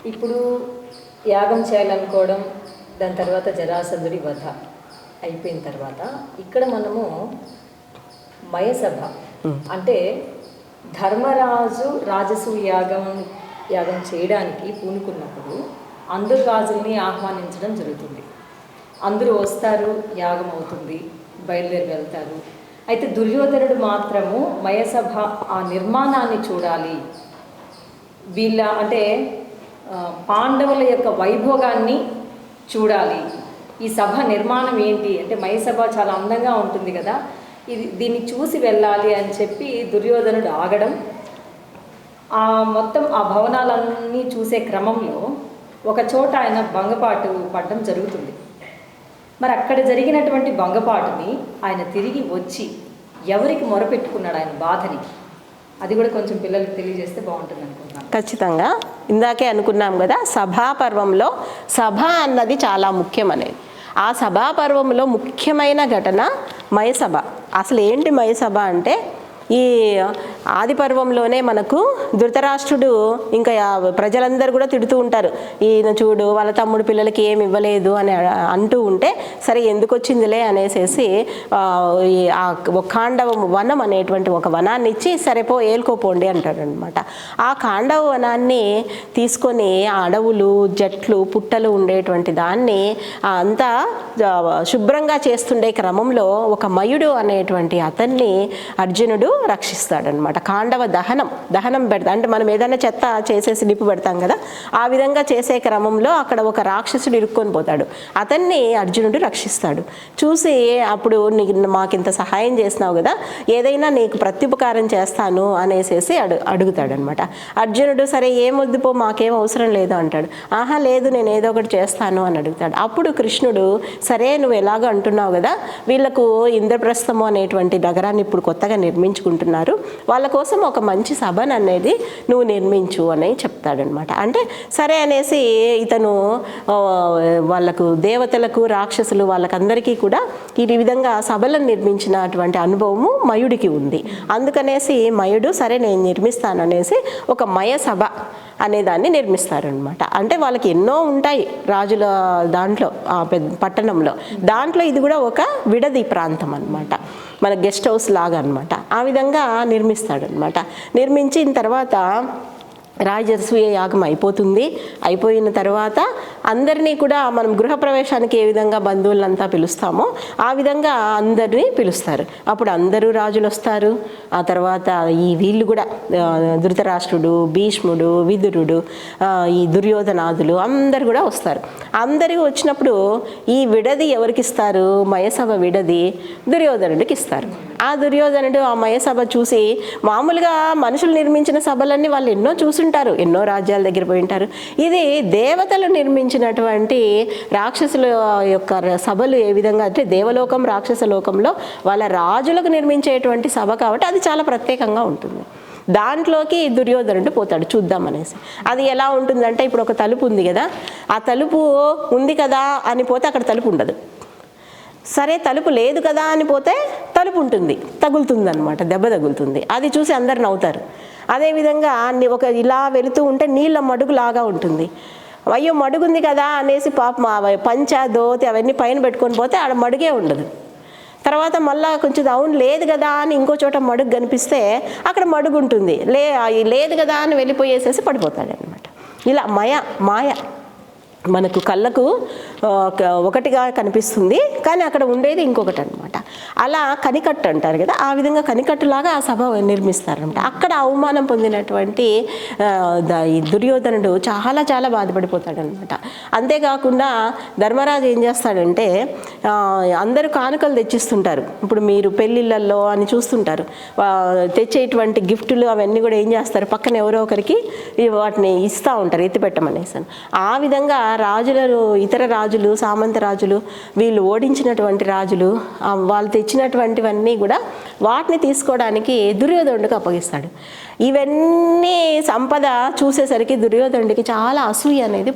ఇప్పుడు యాగం చేయాలనుకోవడం, దాని తర్వాత జరాసంధుడి వధ అయిపోయిన తర్వాత ఇక్కడ మనము మయసభ అంటే ధర్మరాజు రాజసూయ యాగం చేయడానికి పూనుకున్నప్పుడు అందరు రాజుల్ని ఆహ్వానించడం జరుగుతుంది. అందరూ వస్తారు, యాగం అవుతుంది, బయలుదేరి వెళ్తారు. అయితే దుర్యోధనుడు మాత్రము మయసభ ఆ నిర్మాణాన్ని చూడాలి, వీళ్ళ అంటే పాండవుల యొక్క వైభోగాన్ని చూడాలి. ఈ సభ నిర్మాణం ఏంటి అంటే మయసభ చాలా అందంగా ఉంటుంది కదా, దీన్ని చూసి వెళ్ళాలి అని చెప్పి దుర్యోధనుడు ఆగడం, మొత్తం ఆ భవనాలన్నీ చూసే క్రమంలో ఒక చోట ఆయన భంగపాటు పడడం జరుగుతుంది. మరి అక్కడ జరిగినటువంటి భంగపాటుని ఆయన తిరిగి వచ్చి ఎవరికి మొరపెట్టుకున్నాడు ఆయన బాధని, అది కూడా కొంచెం పిల్లలకు తెలియజేస్తే బాగుంటుంది అనుకుంటున్నాను. ఖచ్చితంగా ఇందాకే అనుకున్నాం కదా, సభాపర్వంలో సభ అన్నది చాలా ముఖ్యం అనేది. ఆ సభాపర్వంలో ముఖ్యమైన ఘటన మయసభ. అసలు ఏంటి మయసభ అంటే, ఈ ఆది పర్వంలోనే మనకు ధృతరాష్ట్రుడు ఇంకా ప్రజలందరూ కూడా తిడుతూ ఉంటారు, ఈయన చూడు వాళ్ళ తమ్ముడు పిల్లలకి ఏమి ఇవ్వలేదు అని అంటూ ఉంటే, సరే ఎందుకు వచ్చిందిలే అనేసి ఆ ఖాండవ వనం అనేటువంటి ఒక వనాన్ని ఇచ్చి సరేపో ఏలుకోపోండి అంటాడు అనమాట. ఆ ఖాండవ వనాన్ని తీసుకొని ఆ అడవులు, జట్లు, పుట్టలు ఉండేటువంటి దాన్ని అంతా శుభ్రంగా చేస్తుండే క్రమంలో ఒక మయుడు అనేటువంటి అతన్ని అర్జునుడు రక్షిస్తాడనమాట. ఖాండవ దహనం పెడతా అంటే మనం ఏదైనా చెత్త చేసేసి నిప్పు పెడతాం కదా, ఆ విధంగా చేసే క్రమంలో అక్కడ ఒక రాక్షసుడు ఇరుక్కొని పోతాడు, అతన్ని అర్జునుడు రక్షిస్తాడు. చూసి అప్పుడు నీకు మాకింత సహాయం చేసినావు కదా, ఏదైనా నీకు ప్రత్యుపకారం చేస్తాను అనేసి అడుగుతాడనమాట. అర్జునుడు సరే ఏమొద్దు పో, మాకేం అవసరం లేదు అంటాడు. ఆహా లేదు, నేను ఏదో ఒకటి చేస్తాను అని అడుగుతాడు. అప్పుడు కృష్ణుడు సరే నువ్వు ఎలాగో అంటున్నావు కదా, వీళ్ళకు ఇంద్రప్రస్థము అనేటువంటి నగరాన్ని ఇప్పుడు కొత్తగా నిర్మించుకుంటున్నారు, వాళ్ళ కోసం ఒక మంచి సభను అనేది నువ్వు నిర్మించు అని చెప్తాడనమాట. అంటే సరే అనేసి ఇతను వాళ్ళకు దేవతలకు, రాక్షసులు వాళ్ళకందరికీ కూడా ఈ విధంగా సభలను నిర్మించినటువంటి అనుభవము మయుడికి ఉంది. అందుకనేసి మయుడు సరే నేను నిర్మిస్తాననేసి ఒక మయ సభ అనేదాన్ని నిర్మిస్తారనమాట. అంటే వాళ్ళకి ఎన్నో ఉంటాయి రాజుల దాంట్లో, ఆ పట్టణంలో, దాంట్లో ఇది కూడా ఒక విడది ప్రాంతం అనమాట, మన గెస్ట్ హౌస్ లాగా అనమాట. ఆ విధంగా నిర్మిస్తాడనమాట. నిర్మించిన తర్వాత రాజసూయ యాగం అయిపోయిన తర్వాత అందరినీ కూడా మనం గృహప్రవేశానికి ఏ విధంగా బంధువులంతా పిలుస్తామో ఆ విధంగా అందరినీ పిలుస్తారు. అప్పుడు అందరూ రాజులు వస్తారు. ఆ తర్వాత వీళ్ళు కూడా ధృతరాష్ట్రుడు, భీష్ముడు, విదురుడు, ఈ దుర్యోధనాదులు అందరు కూడా వస్తారు. అందరూ వచ్చినప్పుడు ఈ విడది ఎవరికి ఇస్తారు? మయసభ విడది దుర్యోధనుడికి ఇస్తారు. ఆ దుర్యోధనుడు ఆ మయసభ చూసి, మామూలుగా మనుషులు నిర్మించిన సభలన్నీ వాళ్ళు ఎన్నో చూసుంటారు, ఎన్నో రాజ్యాల దగ్గర పోయి ఉంటారు. ఇది దేవతలు నిర్మించినటువంటి రాక్షసుల యొక్క సభలు ఏ విధంగా అంటే దేవలోకం, రాక్షస లోకంలో వాళ్ళ రాజులకు నిర్మించేటువంటి సభ కాబట్టి అది చాలా ప్రత్యేకంగా ఉంటుంది. దాంట్లోకి దుర్యోధనుడు పోతాడు చూద్దామనేసి. అది ఎలా ఉంటుందంటే, ఇప్పుడు ఒక తలుపు ఉంది కదా, ఆ తలుపు ఉంది కదా అని పోతే అక్కడ తలుపు ఉండదు. సరే తలుపు లేదు కదా అని పోతే తలుపు ఉంటుంది, తగులుతుంది అనమాట, దెబ్బ తగులుతుంది. అది చూసి అందరు నవ్వుతారు. అదేవిధంగా ఒక ఇలా వెళుతూ ఉంటే నీళ్ళ మడుగులాగా ఉంటుంది. అయ్యో మడుగుంది కదా అనేసి పాపం పంచ, దోతి అవన్నీ పైన పెట్టుకొని పోతే ఆడ మడుగే ఉండదు. తర్వాత మళ్ళీ కొంచెం అవును లేదు కదా అని ఇంకో చోట మడుగు కనిపిస్తే అక్కడ మడుగు ఉంటుంది. లేదు కదా అని వెళ్ళిపోయేసేసి పడిపోతాడు అనమాట. ఇలా మాయ మనకు కళ్ళకు ఒకటిగా కనిపిస్తుంది, కానీ అక్కడ ఉండేది ఇంకొకటి అనమాట. అలా కనికట్టు అంటారు కదా, ఆ విధంగా కనికట్టులాగా ఆ సభ నిర్మిస్తారనమాట. అక్కడ అవమానం పొందినటువంటి దుర్యోధనుడు చాలా చాలా బాధపడిపోతాడు అనమాట. అంతేకాకుండా ధర్మరాజు ఏం చేస్తాడంటే, అందరూ కానుకలు తెచ్చిస్తుంటారు. ఇప్పుడు మీరు పెళ్ళిళ్ళల్లో అని చూస్తుంటారు, తెచ్చేటువంటి గిఫ్టులు అవన్నీ కూడా ఏం చేస్తారు, పక్కన ఎవరో ఒకరికి వాటిని ఇస్తూ ఉంటారు ఎత్తిపెట్టమనేసి. ఆ విధంగా రాజులు, ఇతర రాజులు, సామంత రాజులు, వీళ్ళు ఓడించినటువంటి రాజులు వాళ్ళు తెచ్చినటువంటివన్నీ కూడా వాటిని తీసుకోవడానికి దుర్యోధనుడికి అప్పగిస్తాడు. ఇవన్నీ సంపద చూసేసరికి దుర్యోధనుడికి చాలా అసూయ అనేది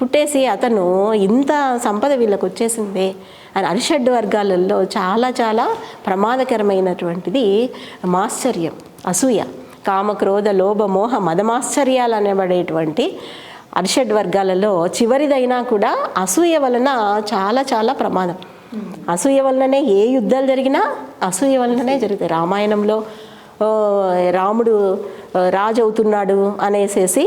పుట్టేసి అతను ఇంత సంపద వీళ్ళకి వచ్చేసిందే అని అరిషడ్ వర్గాలలో చాలా చాలా ప్రమాదకరమైనటువంటిది మాశ్చర్యం, అసూయ, కామ, క్రోధ, లోభ, మోహ, మదమాశ్చర్యాలు అనబడేటువంటి అరిషడ్ వర్గాలలో చివరిదైనా కూడా అసూయ వలన చాలా చాలా ప్రమాదం. అసూయ వలననే ఏ యుద్ధాలు జరిగినా అసూయ వలననే జరుగుతాయి. రామాయణంలో రాముడు రాజు అవుతున్నాడు అనేసేసి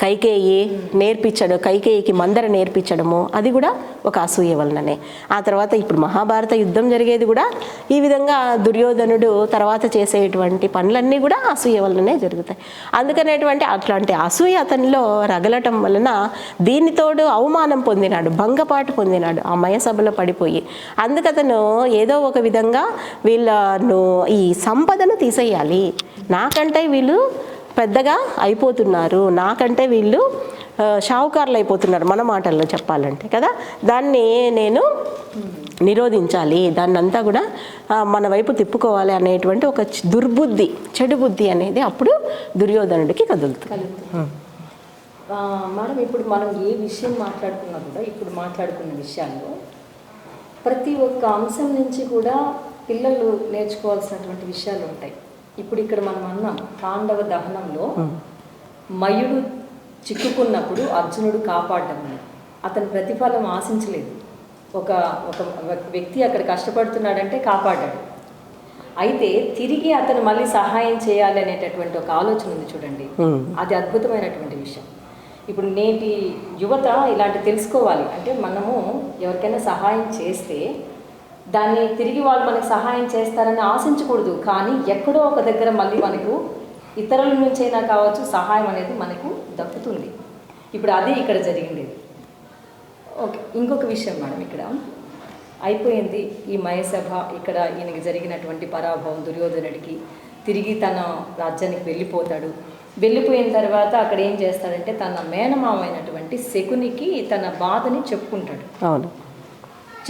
కైకేయికి మందర నేర్పించడము, అది కూడా ఒక అసూయ వలననే. ఆ తర్వాత ఇప్పుడు మహాభారత యుద్ధం జరిగేది కూడా ఈ విధంగా దుర్యోధనుడు తర్వాత చేసేటువంటి పనులన్నీ కూడా అసూయ వలననే జరుగుతాయి. అందుకనేటువంటి అట్లాంటి అసూయ అతనిలో రగలటం వలన దీనితోడు అవమానం పొందినాడు, భంగపాటు పొందినాడు ఆ మయసభలో పడిపోయి. అందుకతను ఏదో ఒక విధంగా వీళ్ళను ఈ సంపదను తీసేయాలి, నాకంటే వీళ్ళు పెద్దగా అయిపోతున్నారు, నాకంటే వీళ్ళు షావుకారులు అయిపోతున్నారు మన మాటల్లో చెప్పాలంటే కదా, దాన్ని నేను నిరోధించాలి, దాన్ని అంతా కూడా మన వైపు తిప్పుకోవాలి అనేటువంటి ఒక దుర్బుద్ధి, చెడు బుద్ధి అనేది అప్పుడు దుర్యోధనుడికి కదులుతుంది. మేడం, ఇప్పుడు మనం ఏ విషయం మాట్లాడుకున్నా కూడా ఇప్పుడు మాట్లాడుకున్న విషయాల్లో ప్రతి ఒక్క అంశం నుంచి కూడా పిల్లలు నేర్చుకోవాల్సినటువంటి విషయాలు ఉంటాయి. ఇప్పుడు ఇక్కడ మనం అన్నాం పాండవ దహనంలో మయుడు చిక్కుకున్నప్పుడు అర్జునుడు కాపాడడం, అతని ప్రతిఫలం ఆశించలేదు. ఒక వ్యక్తి అక్కడ కష్టపడుతున్నాడంటే కాపాడాడు. అయితే తిరిగి అతను మళ్ళీ సహాయం చేయాలి అనేటటువంటి ఒక ఆలోచన ఉంది చూడండి, అది అద్భుతమైనటువంటి విషయం. ఇప్పుడు నేటి యువత ఇలాంటి తెలుసుకోవాలి అంటే మనము ఎవరికైనా సహాయం చేస్తే దాన్ని తిరిగి వాళ్ళు మనకు సహాయం చేస్తారని ఆశించకూడదు, కానీ ఎక్కడో ఒక దగ్గర మళ్ళీ మనకు ఇతరుల నుంచైనా కావచ్చు సహాయం అనేది మనకు దక్కుతుంది. ఇప్పుడు అదే ఇక్కడ జరిగింది. ఓకే, ఇంకొక విషయం మేడం, ఇక్కడ అయిపోయింది ఈ మయసభ, ఇక్కడ ఈయనకి జరిగినటువంటి పరాభవం దుర్యోధనుడికి, తిరిగి తన రాజ్యానికి వెళ్ళిపోతాడు. వెళ్ళిపోయిన తర్వాత అక్కడ ఏం చేస్తాడంటే తన మేనమామైనటువంటి శకునికి తన బాధని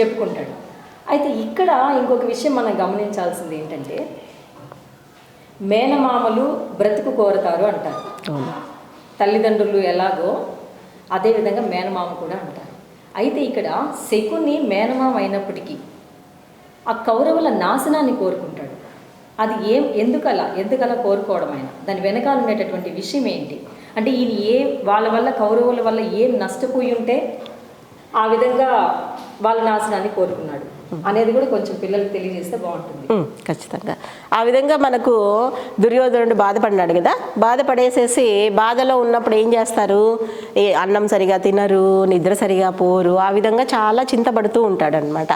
చెప్పుకుంటాడు. అయితే ఇక్కడ ఇంకొక విషయం మనం గమనించాల్సింది ఏంటంటే మేనమామలు బ్రతుకు కోరతారు అంటారు. తల్లిదండ్రులు ఎలాగో అదేవిధంగా మేనమామ కూడా అంటారు. అయితే ఇక్కడ శకుని మేనమామ అయినప్పటికీ ఆ కౌరవుల నాశనాన్ని కోరుకుంటాడు. అది ఎందుకలా కోరుకోవడం ఆయన, దాని వెనకాల ఉండేటటువంటి విషయం ఏంటి అంటే ఈయన వాళ్ళ వల్ల కౌరవుల వల్ల ఏం నష్టపోయి ఉంటే ఆ విధంగా వాళ్ళ నాశనాన్ని కోరుకున్నాడు అనేది కూడా కొంచెం పిల్లలకు తెలియజేస్తే బాగుంటుంది. ఖచ్చితంగా ఆ విధంగా మనకు దుర్యోధనుడు బాధపడినాడు కదా, బాధపడేసేసి బాధలో ఉన్నప్పుడు ఏం చేస్తారు, అన్నం సరిగా తినరు, నిద్ర సరిగా పోరు, ఆ విధంగా చాలా చింతపడుతూ ఉంటాడు అనమాట.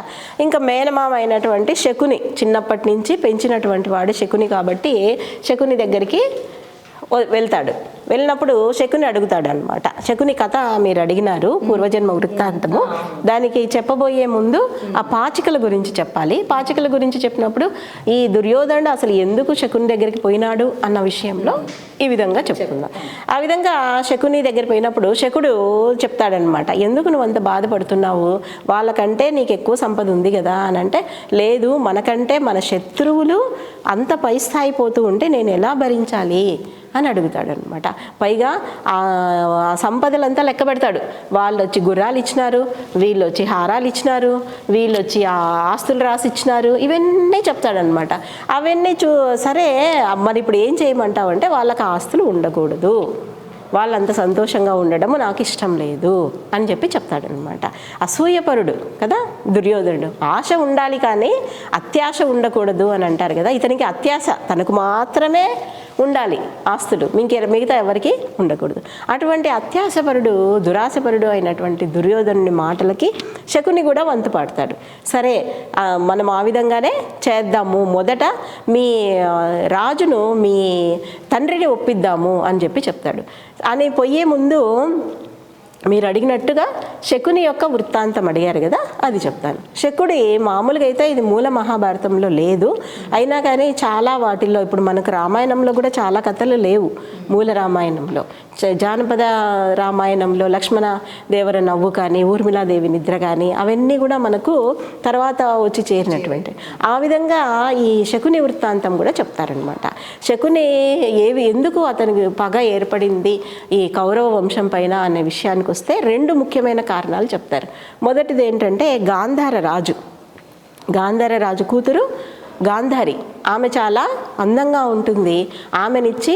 ఇంకా మేనమామ అయినటువంటి శకుని, చిన్నప్పటి నుంచి పెంచినటువంటి వాడు శకుని కాబట్టి శకుని దగ్గరికి వెళ్తాడు. వెళ్ళినప్పుడు శకుని అడుగుతాడు అనమాట. శకుని కథ మీరు అడిగినారు, పూర్వజన్మ వృత్తాంతము. దానికి చెప్పబోయే ముందు ఆ పాచికల గురించి చెప్పాలి. పాచికల గురించి చెప్పినప్పుడు ఈ దుర్యోధనుడు అసలు ఎందుకు శకుని దగ్గరికి పోయినాడు అన్న విషయంలో ఈ విధంగా చెప్పుకుందాం. ఆ విధంగా శకుని దగ్గర పోయినప్పుడు శకుడు చెప్తాడనమాట, ఎందుకు నువ్వు అంత బాధపడుతున్నావు, వాళ్ళకంటే నీకు ఎక్కువ సంపద ఉంది కదా అని అంటే, లేదు మనకంటే మన శత్రువులు అంత పై స్థాయి పోతూ ఉంటే నేను ఎలా భరించాలి అని అడుగుతాడు అనమాట. పైగా ఆ సంపదలంతా లెక్క పెడతాడు. వాళ్ళు వచ్చి గుర్రాలు ఇచ్చినారు, వీళ్ళు వచ్చి హారాలు ఇచ్చినారు, వీళ్ళు వచ్చి ఆ ఆస్తులు రాసి ఇచ్చినారు, ఇవన్నీ చెప్తాడనమాట. అవన్నీ సరే మరి ఇప్పుడు ఏం చేయమంటావు అంటే, వాళ్ళకి ఆస్తులు ఉండకూడదు, వాళ్ళంత సంతోషంగా ఉండడము నాకు ఇష్టం లేదు అని చెప్పి చెప్తాడనమాట. అసూయపరుడు కదా దుర్యోధనుడు. ఆశ ఉండాలి కానీ అత్యాశ ఉండకూడదు అని అంటారు కదా. ఇతనికి అత్యాశ, తనకు మాత్రమే ఉండాలి ఆస్తులు, మిగతా ఎవరికి ఉండకూడదు. అటువంటి అత్యాశపరుడు, దురాశపరుడు అయినటువంటి దుర్యోధనుని మాటలకి శకుని కూడా వంతు పాడతాడు. సరే మనం ఆ విధంగానే చేద్దాము, మొదట మీ రాజును మీ తండ్రిని ఒప్పిద్దాము అని చెప్పి చెప్తాడు. అని పోయే ముందు మీరు అడిగినట్టుగా శకుని యొక్క వృత్తాంతం అడిగారు కదా, అది చెప్తాను. శకుడి మామూలుగా అయితే ఇది మూల మహాభారతంలో లేదు, అయినా కానీ చాలా వాటిల్లో ఇప్పుడు మనకు రామాయణంలో కూడా చాలా కథలు లేవు. మూల రామాయణంలో, జానపద రామాయణంలో లక్ష్మణ దేవర నవ్వు కానీ, ఊర్మిళాదేవి నిద్ర కానీ అవన్నీ కూడా మనకు తర్వాత వచ్చి చేరినటువంటి. ఆ విధంగా ఈ శకుని వృత్తాంతం కూడా చెప్తారనమాట. శకుని ఎందుకు అతనికి పగ ఏర్పడింది ఈ కౌరవ వంశం పైన అనే విషయానికి వస్తే రెండు ముఖ్యమైన కారణాలు చెప్తారు. మొదటిది ఏంటంటే గాంధార రాజు కూతురు గాంధారి, ఆమె చాలా అందంగా ఉంటుంది, ఆమెనిచ్చి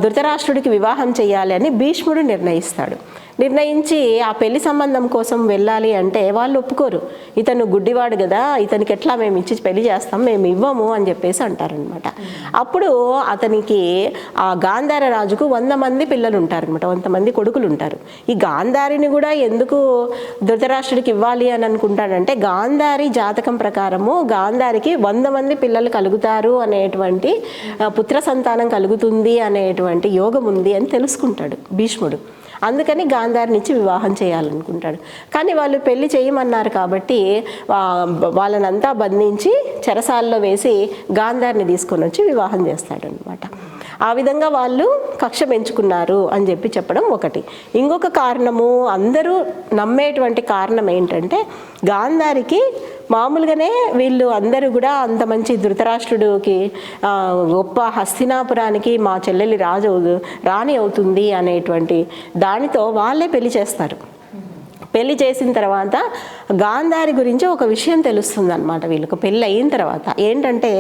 ధృతరాష్ట్రుడికి వివాహం చేయాలి అని భీష్ముడు నిర్ణయిస్తాడు. నిర్ణయించి ఆ పెళ్లి సంబంధం కోసం వెళ్ళాలి అంటే వాళ్ళు ఒప్పుకోరు. ఇతను గుడ్డివాడు కదా, ఇతనికి ఎట్లా మేము ఇచ్చి పెళ్లి చేస్తాం, మేము ఇవ్వము అని చెప్పేసి అంటారనమాట. అప్పుడు అతనికి ఆ గాంధార రాజుకు 100 మంది పిల్లలు ఉంటారనమాట, 100 మంది కొడుకులు ఉంటారు. ఈ గాంధారిని కూడా ఎందుకు ధృతరాష్ట్రుడికి ఇవ్వాలి అని అనుకుంటాడంటే, గాంధారి జాతకం ప్రకారము గాంధారికి 100 మంది పిల్లలు కలుగుతారు అనేటువంటి పుత్ర సంతానం కలుగుతుంది అనేటువంటి యోగం ఉంది అని తెలుసుకుంటాడు భీష్ముడు. అందుకని గాంధారినిచ్చి వివాహం చేయాలనుకుంటాడు. కానీ వాళ్ళు పెళ్లి చేయమన్నారు కాబట్టి వాళ్ళనంతా బంధించి చెరసాల్లో వేసి గాంధారిని తీసుకొని వచ్చి వివాహం చేస్తాడనమాట. ఆ విధంగా వాళ్ళు కక్ష పెంచుకున్నారు అని చెప్పడం ఒకటి. ఇంకొక కారణము, అందరూ నమ్మేటువంటి కారణం ఏంటంటే, గాంధారికి మామూలుగానే వీళ్ళు అందరూ కూడా అంత మంచి ధృతరాష్ట్రుడికి గొప్ప హస్తినాపురానికి మా చెల్లెలి రాణి అవుతుంది అనేటువంటి దానితో వాళ్ళే పెళ్లి చేస్తారు. పెళ్లి చేసిన తర్వాత గాంధారి గురించి ఒక విషయం తెలుస్తుంది అనమాట వీళ్ళకు పెళ్ళి అయిన తర్వాత. ఏంటంటే,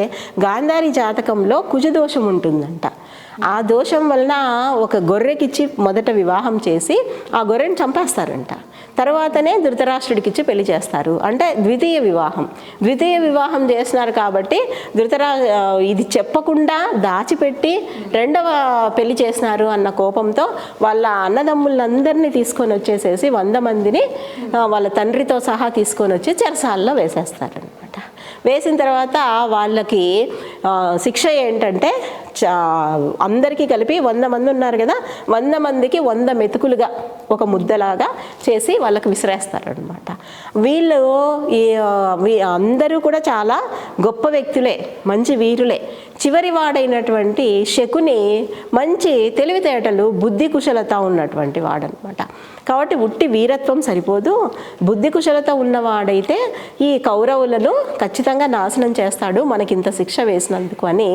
గాంధారి జాతకంలో కుజదోషం ఉంటుందంట. ఆ దోషం వలన ఒక గొర్రెకిచ్చి మొదట వివాహం చేసి ఆ గొర్రెని చంపేస్తారంట. తర్వాతనే ధృతరాష్ట్రుడికి ఇచ్చి పెళ్లి చేస్తారు. అంటే ద్వితీయ వివాహం చేస్తున్నారు కాబట్టి ఇది చెప్పకుండా దాచిపెట్టి రెండవ పెళ్లి చేసినారు అన్న కోపంతో వాళ్ళ అన్నదమ్ములందరినీ తీసుకొని వచ్చేసేసి 100 మందిని వాళ్ళ తండ్రితో సహా తీసుకొని వచ్చి చెరసాల్లో వేసేస్తారనమాట. వేసిన తర్వాత వాళ్ళకి శిక్ష ఏంటంటే, అందరికీ కలిపి 100 మంది ఉన్నారు కదా, 100 మందికి 100 మెతుకులుగా ఒక ముద్దలాగా చేసి వాళ్ళకి విసిరేస్తారనమాట. వీళ్ళు అందరూ కూడా చాలా గొప్ప వ్యక్తులే, మంచి వీరులే. చివరి వాడైనటువంటి శకుని మంచి తెలివితేటలు, బుద్ధి కుశలత ఉన్నటువంటి వాడనమాట. కాబట్టి ఉట్టి వీరత్వం సరిపోదు, బుద్ధి కుశలత ఉన్నవాడైతే ఈ కౌరవులను ఖచ్చితంగా నాశనం చేస్తాడు, మనకింత శిక్ష వేసినందుకు అని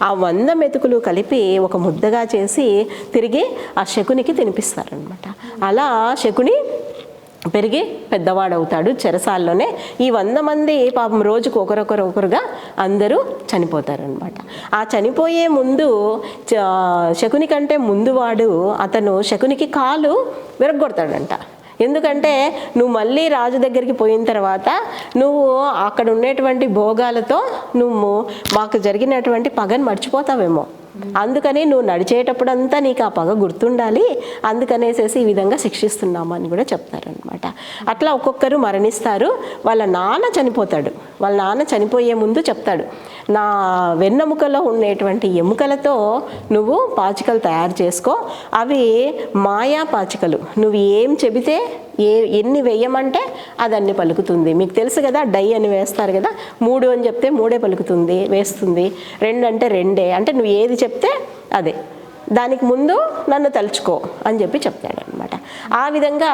ఆ 100 మెతుకులు కలిపి ఒక ముద్దగా చేసి తిరిగి ఆ శకునికి తినిపిస్తారనమాట. అలా శకుని పెరిగి పెద్దవాడవుతాడు చెరసాల్లోనే. ఈ 100 మంది పాపం రోజుకు ఒకరొకరుగా అందరూ చనిపోతారనమాట. ఆ చనిపోయే ముందు శకుని కంటే ముందు వాడు అతను శకునికి కాలు విరగ్గొడతాడంట. ఎందుకంటే, నువ్వు మళ్ళీ రాజు దగ్గరికి పోయిన తర్వాత నువ్వు అక్కడ ఉండేటువంటి భోగాలతో నువ్వు మాకు జరిగినటువంటి పగని మర్చిపోతావేమో, అందుకని నువ్వు నడిచేటప్పుడంతా నీకు ఆ పగ గుర్తుండాలి, అందుకనేసేసి ఈ విధంగా శిక్షిస్తున్నాము అని కూడా చెప్తారనమాట. అట్లా ఒక్కొక్కరు మరణిస్తారు. వాళ్ళ నాన్న చనిపోతాడు. వాళ్ళ నాన్న చనిపోయే ముందు చెప్తాడు, నా వెన్నెముకలో ఉండేటువంటి ఎముకలతో నువ్వు పాచికలు తయారు చేసుకో, అవి మాయా పాచికలు, నువ్వు ఏం చెబితే ఎన్ని వేయమంటే అదన్ని పలుకుతుంది. మీకు తెలుసు కదా, డై అని వేస్తారు కదా, 3 అని చెప్తే 3 పలుకుతుంది, వేస్తుంది. 2 అంటే 2, అంటే నువ్వు ఏది చెప్తే అదే, దానికి ముందు నన్ను తలుచుకో అని చెప్పి చెప్తాడనమాట. ఆ విధంగా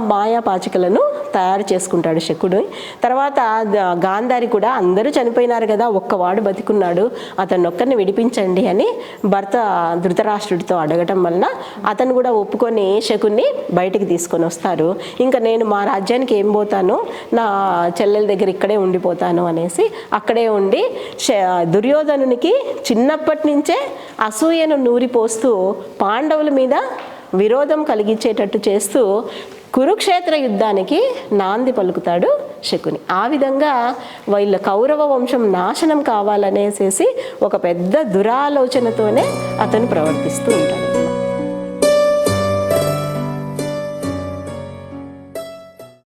మాయా పాచికలను తయారు చేసుకుంటాడు శకుడు. తర్వాత గాంధారి కూడా అందరూ చనిపోయినారు కదా, ఒక్కవాడు బతికున్నాడు, అతన్ని ఒక్కరిని విడిపించండి అని భర్త ధృతరాష్ట్రుడితో అడగటం వలన అతను కూడా ఒప్పుకొని శకుని బయటికి తీసుకొని వస్తారు. ఇంకా నేను మా రాజ్యానికి ఏం పోతాను, నా చెల్లెల దగ్గర ఇక్కడే ఉండిపోతాను అనేసి అక్కడే ఉండి దుర్యోధనునికి చిన్నప్పటి నుంచే అసూయను నూరిపోస్తూ పాండవుల మీద విరోధం కలిగించేటట్టు చేస్తూ కురుక్షేత్ర యుద్ధానికి నాంది పలుకుతాడు శకుని. ఆ విధంగా వీళ్ళ కౌరవ వంశం నాశనం కావాలనేసేసి ఒక పెద్ద దురాలోచనతోనే అతను ప్రవర్తిస్తూ ఉంటాడు.